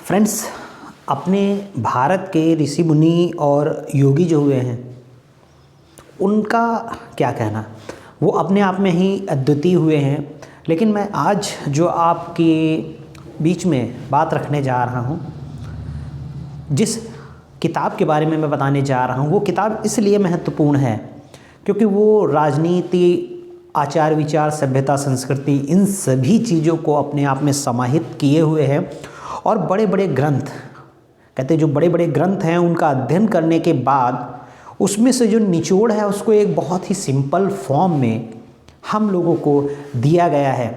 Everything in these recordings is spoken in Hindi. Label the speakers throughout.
Speaker 1: फ्रेंड्स, अपने भारत के ऋषि मुनि और योगी जो हुए हैं उनका क्या कहना, वो अपने आप में ही अद्वितीय हुए हैं। लेकिन मैं आज जो आपके बीच में बात रखने जा रहा हूँ, जिस किताब के बारे में मैं बताने जा रहा हूँ, वो किताब इसलिए महत्वपूर्ण है क्योंकि वो राजनीति, आचार विचार, सभ्यता, संस्कृति, इन सभी चीज़ों को अपने आप में समाहित किए हुए हैं। और बड़े बड़े ग्रंथ, कहते जो बड़े बड़े ग्रंथ हैं उनका अध्ययन करने के बाद उसमें से जो निचोड़ है उसको एक बहुत ही सिंपल फॉर्म में हम लोगों को दिया गया है।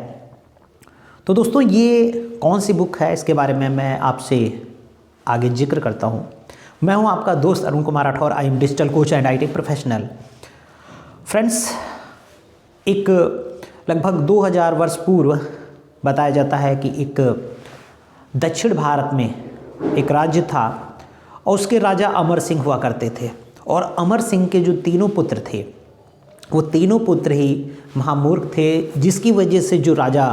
Speaker 1: तो दोस्तों, ये कौन सी बुक है, इसके बारे में मैं आपसे आगे जिक्र करता हूँ। मैं हूँ आपका दोस्त Arun Kumar Rathore. I am digital coach and IT professional. Friends, एक लगभग 2000 वर्ष पूर्व बताया जाता है कि एक दक्षिण भारत में एक राज्य था और उसके राजा अमर सिंह हुआ करते थे। और अमर सिंह के जो तीनों पुत्र थे, वो तीनों पुत्र ही महामूर्ख थे, जिसकी वजह से जो राजा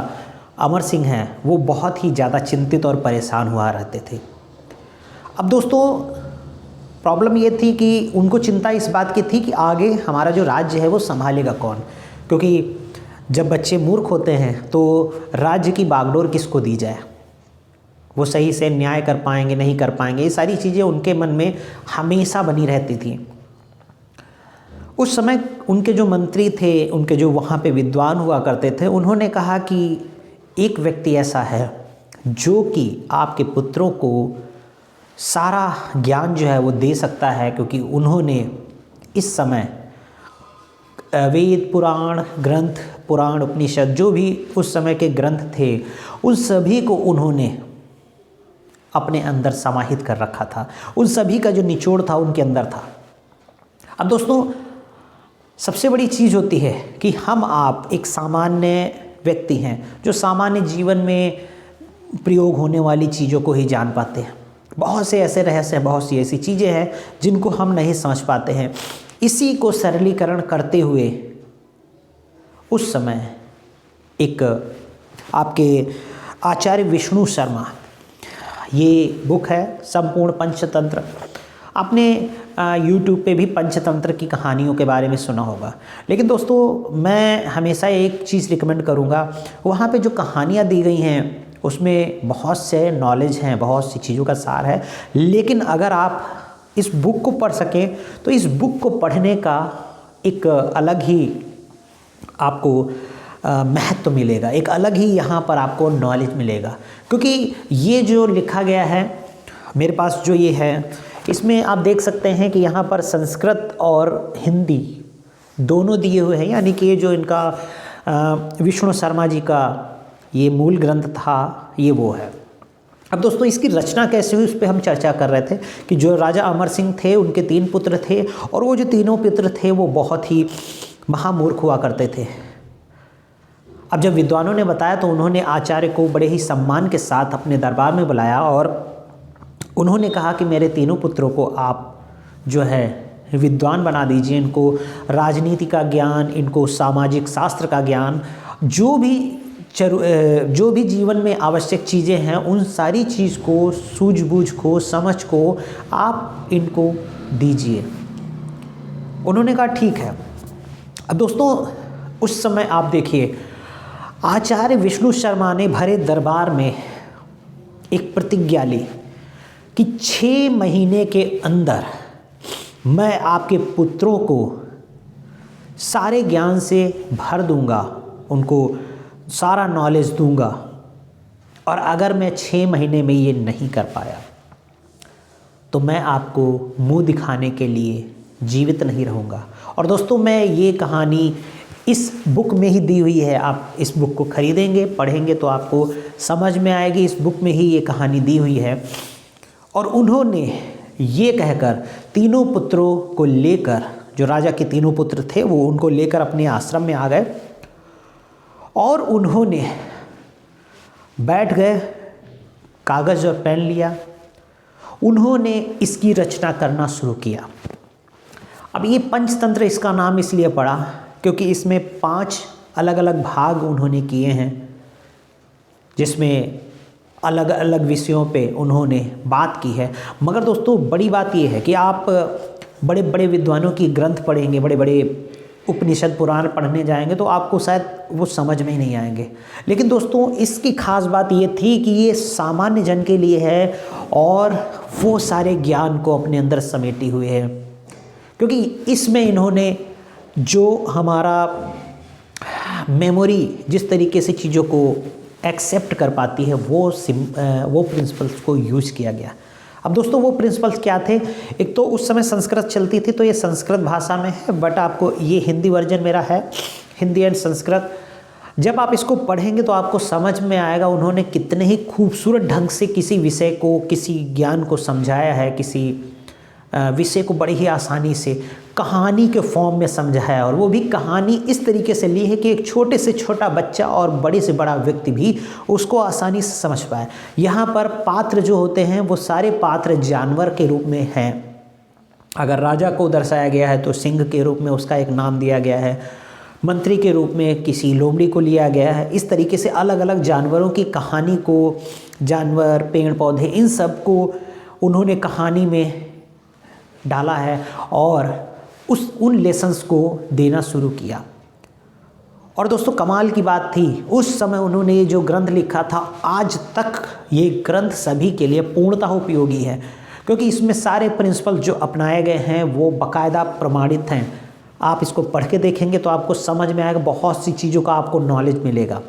Speaker 1: अमर सिंह हैं वो बहुत ही ज़्यादा चिंतित और परेशान हुआ रहते थे। अब दोस्तों, प्रॉब्लम ये थी कि उनको चिंता इस बात की थी कि आगे हमारा जो राज्य है वो संभालेगा कौन, क्योंकि जब बच्चे मूर्ख होते हैं तो राज्य की बागडोर किसको दी जाए, वो सही से न्याय कर पाएंगे नहीं कर पाएंगे, ये सारी चीज़ें उनके मन में हमेशा बनी रहती थी। उस समय उनके जो मंत्री थे, उनके जो वहाँ पे विद्वान हुआ करते थे, उन्होंने कहा कि एक व्यक्ति ऐसा है जो कि आपके पुत्रों को सारा ज्ञान जो है वो दे सकता है, क्योंकि उन्होंने इस समय वेद, पुराण, ग्रंथ, पुराण, उपनिषद, जो भी उस समय के ग्रंथ थे, उन सभी को उन्होंने अपने अंदर समाहित कर रखा था। उन सभी का जो निचोड़ था उनके अंदर था। अब दोस्तों, सबसे बड़ी चीज़ होती है कि हम आप एक सामान्य व्यक्ति हैं जो सामान्य जीवन में प्रयोग होने वाली चीज़ों को ही जान पाते हैं। बहुत से ऐसे रहस्य, बहुत सी ऐसी चीज़ें हैं जिनको हम नहीं समझ पाते हैं। इसी को सरलीकरण करते हुए उस समय एक आपके आचार्य विष्णु शर्मा, ये बुक है संपूर्ण पंचतंत्र। आपने YouTube पे भी पंचतंत्र की कहानियों के बारे में सुना होगा, लेकिन दोस्तों मैं हमेशा एक चीज़ रिकमेंड करूँगा, वहाँ पे जो कहानियाँ दी गई हैं उसमें बहुत से नॉलेज हैं, बहुत सी चीज़ों का सार है। लेकिन अगर आप इस बुक को पढ़ सकें तो इस बुक को पढ़ने का एक अलग ही आपको महत्व मिलेगा, एक अलग ही यहाँ पर आपको नॉलेज मिलेगा। क्योंकि ये जो लिखा गया है मेरे पास जो ये है, इसमें आप देख सकते हैं कि यहाँ पर संस्कृत और हिंदी दोनों दिए हुए हैं, यानी कि ये जो इनका विष्णु शर्मा जी का ये मूल ग्रंथ था, ये वो है। अब दोस्तों, इसकी रचना कैसे हुई उस पर हम चर्चा कर रहे थे कि जो राजा अमर सिंह थे उनके 3 पुत्र थे और वो जो तीनों पुत्र थे वो बहुत ही महामूर्ख हुआ करते थे। अब जब विद्वानों ने बताया तो उन्होंने आचार्य को बड़े ही सम्मान के साथ अपने दरबार में बुलाया और उन्होंने कहा कि मेरे तीनों पुत्रों को आप जो है विद्वान बना दीजिए, इनको राजनीति का ज्ञान, इनको सामाजिक शास्त्र का ज्ञान, जो भी जीवन में आवश्यक चीज़ें हैं उन सारी चीज़ को, सूझबूझ को, समझ को आप इनको दीजिए। उन्होंने कहा ठीक है। अब दोस्तों, उस समय आप देखिए, आचार्य विष्णु शर्मा ने भरे दरबार में एक प्रतिज्ञा ली कि 6 महीने के अंदर मैं आपके पुत्रों को सारे ज्ञान से भर दूंगा, उनको सारा नॉलेज दूंगा, और अगर मैं 6 महीने में ये नहीं कर पाया तो मैं आपको मुंह दिखाने के लिए जीवित नहीं रहूँगा। और दोस्तों, मैं ये कहानी इस बुक में ही दी हुई है। आप इस बुक को खरीदेंगे, पढ़ेंगे तो आपको समझ में आएगी। इस बुक में ही ये कहानी दी हुई है। और उन्होंने ये कहकर तीनों पुत्रों को लेकर, जो राजा के तीनों पुत्र थे वो उनको लेकर अपने आश्रम में आ गए और उन्होंने बैठ गए, कागज़ और पेन लिया, उन्होंने इसकी रचना करना शुरू किया। अब ये पंचतंत्र इसका नाम इसलिए पड़ा क्योंकि इसमें 5 अलग अलग भाग उन्होंने किए हैं, जिसमें अलग अलग विषयों पे उन्होंने बात की है। मगर दोस्तों बड़ी बात ये है कि आप बड़े बड़े विद्वानों की ग्रंथ पढ़ेंगे, बड़े बड़े उपनिषद पुराण पढ़ने जाएंगे तो आपको शायद वो समझ में ही नहीं आएंगे। लेकिन दोस्तों इसकी खास बात ये थी कि ये सामान्य जन के लिए है और वो सारे ज्ञान को अपने अंदर समेटे हुए है, क्योंकि इसमें इन्होंने जो हमारा मेमोरी जिस तरीके से चीज़ों को एक्सेप्ट कर पाती है वो प्रिंसिपल्स को यूज किया गया। अब दोस्तों वो प्रिंसिपल्स क्या थे? एक तो उस समय संस्कृत चलती थी तो ये संस्कृत भाषा में है, बट आपको ये हिंदी वर्जन मेरा है, हिंदी एंड संस्कृत। जब आप इसको पढ़ेंगे तो आपको समझ में आएगा उन्होंने कितने ही खूबसूरत ढंग से किसी विषय को, किसी ज्ञान को समझाया है, किसी विषय को बड़ी ही आसानी से कहानी के फॉर्म में समझाया, और वो भी कहानी इस तरीके से ली है कि एक छोटे से छोटा बच्चा और बड़े से बड़ा व्यक्ति भी उसको आसानी से समझ पाए। यहाँ पर पात्र जो होते हैं वो सारे पात्र जानवर के रूप में हैं। अगर राजा को दर्शाया गया है तो सिंह के रूप में उसका एक नाम दिया गया है, मंत्री के रूप में किसी लोमड़ी को लिया गया है। इस तरीके से अलग अलग जानवरों की कहानी को, जानवर, पेड़ पौधे, इन सब को उन्होंने कहानी में डाला है और उन लेसन्स को देना शुरू किया। और दोस्तों कमाल की बात थी, उस समय उन्होंने ये जो ग्रंथ लिखा था, आज तक ये ग्रंथ सभी के लिए पूर्णतः उपयोगी है, क्योंकि इसमें सारे प्रिंसिपल जो अपनाए गए हैं वो बाकायदा प्रमाणित हैं। आप इसको पढ़ के देखेंगे तो आपको समझ में आएगा, बहुत सी चीज़ों का आपको नॉलेज मिलेगा।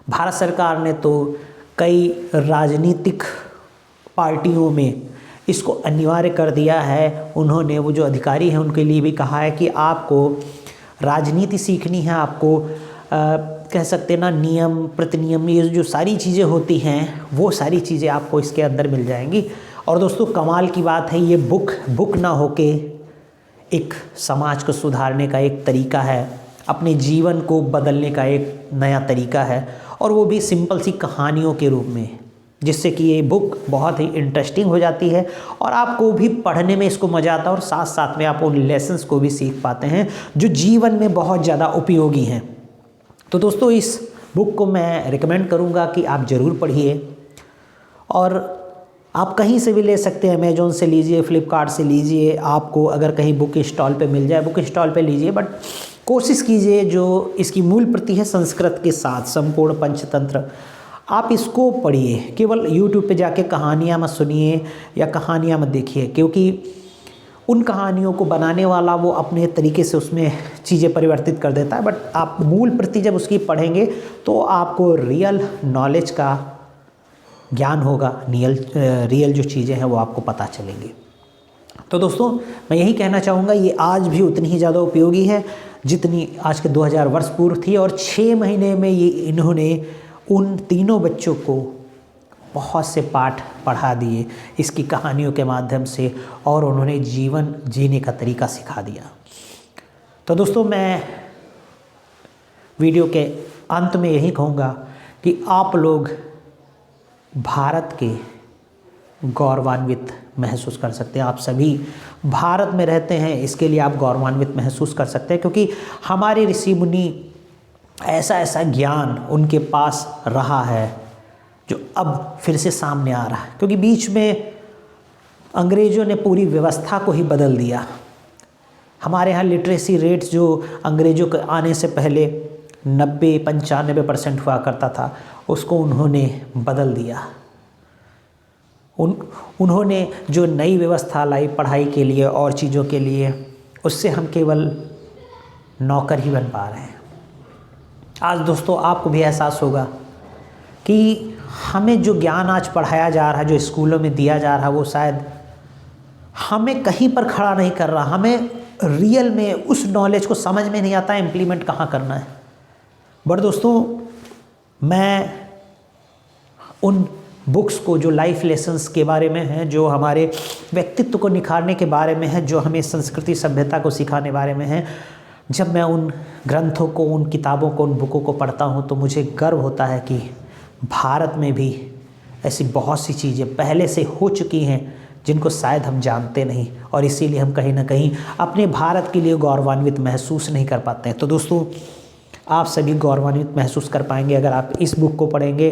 Speaker 1: भारत सरकार ने तो कई राजनीतिक पार्टियों में इसको अनिवार्य कर दिया है। उन्होंने वो जो अधिकारी हैं उनके लिए भी कहा है कि आपको राजनीति सीखनी है, आपको कह सकते हैं ना, नियम प्रतिनियम, ये जो सारी चीज़ें होती हैं वो सारी चीज़ें आपको इसके अंदर मिल जाएंगी। और दोस्तों कमाल की बात है, ये बुक ना होके एक समाज को सुधारने का एक तरीका है, अपने जीवन को बदलने का एक नया तरीका है, और वो भी सिंपल सी कहानियों के रूप में, जिससे कि ये बुक बहुत ही इंटरेस्टिंग हो जाती है और आपको भी पढ़ने में इसको मज़ा आता है, और साथ साथ में आप उन लेसन्स को भी सीख पाते हैं जो जीवन में बहुत ज़्यादा उपयोगी हैं। तो दोस्तों इस बुक को मैं रिकमेंड करूँगा कि आप ज़रूर पढ़िए, और आप कहीं से भी ले सकते हैं, अमेजोन से लीजिए, फ्लिपकार्ट से लीजिए, आपको अगर कहीं बुक स्टॉल पे मिल जाए बुक स्टॉल पे लीजिए, बट कोशिश कीजिए जो इसकी मूल प्रति है संस्कृत के साथ, संपूर्ण पंचतंत्र, आप इसको पढ़िए। केवल यूट्यूब पे जाके कहानियाँ मत सुनिए या कहानियाँ मत देखिए, क्योंकि उन कहानियों को बनाने वाला वो अपने तरीके से उसमें चीज़ें परिवर्तित कर देता है, बट आप मूल प्रति जब उसकी पढ़ेंगे तो आपको रियल नॉलेज का ज्ञान होगा, रियल जो चीज़ें हैं वो आपको पता चलेंगी। तो दोस्तों मैं यही कहना चाहूँगा, ये आज भी उतनी ही ज़्यादा उपयोगी है जितनी आज के 2000 वर्ष पूर्व थी, और 6 महीने में ये इन्होंने उन तीनों बच्चों को बहुत से पाठ पढ़ा दिए इसकी कहानियों के माध्यम से, और उन्होंने जीवन जीने का तरीका सिखा दिया। तो दोस्तों मैं वीडियो के अंत में यही कहूँगा कि आप लोग भारत के गौरवान्वित महसूस कर सकते हैं। आप सभी भारत में रहते हैं, इसके लिए आप गौरवान्वित महसूस कर सकते हैं, क्योंकि हमारे ऋषि मुनि ऐसा ऐसा ज्ञान उनके पास रहा है जो अब फिर से सामने आ रहा है, क्योंकि बीच में अंग्रेज़ों ने पूरी व्यवस्था को ही बदल दिया। हमारे यहाँ लिटरेसी रेट्स जो अंग्रेज़ों के आने से पहले 90-95% हुआ करता था, उसको उन्होंने बदल दिया। उन्होंने जो नई व्यवस्था लाई पढ़ाई के लिए और चीज़ों के लिए, उससे हम केवल नौकर ही बन पा रहे हैं। आज दोस्तों आपको भी एहसास होगा कि हमें जो ज्ञान आज पढ़ाया जा रहा है, जो स्कूलों में दिया जा रहा है, वो शायद हमें कहीं पर खड़ा नहीं कर रहा। हमें रियल में उस नॉलेज को समझ में नहीं आता है इम्प्लीमेंट कहाँ करना है। बट दोस्तों मैं उन बुक्स को जो लाइफ लेसन्स के बारे में हैं, जो हमारे व्यक्तित्व को निखारने के बारे में है, जो हमें संस्कृति सभ्यता को सिखाने बारे में है, जब मैं उन ग्रंथों को, उन किताबों को, उन बुकों को पढ़ता हूँ तो मुझे गर्व होता है कि भारत में भी ऐसी बहुत सी चीज़ें पहले से हो चुकी हैं जिनको शायद हम जानते नहीं, और इसीलिए हम कहीं ना कहीं अपने भारत के लिए गौरवान्वित महसूस नहीं कर पाते हैं। तो दोस्तों आप सभी गौरवान्वित महसूस कर पाएंगे अगर आप इस बुक को पढ़ेंगे,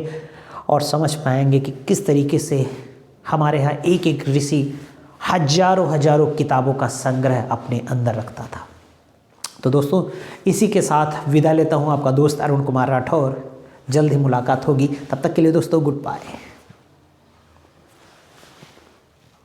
Speaker 1: और समझ पाएंगे कि किस तरीके से हमारे यहाँ एक एक ऋषि हजारों हजारों किताबों का संग्रह अपने अंदर रखता था। तो दोस्तों, इसी के साथ विदा लेता हूँ, आपका दोस्त अरुण कुमार राठौर। जल्द ही मुलाकात होगी, तब तक के लिए दोस्तों गुड बाय।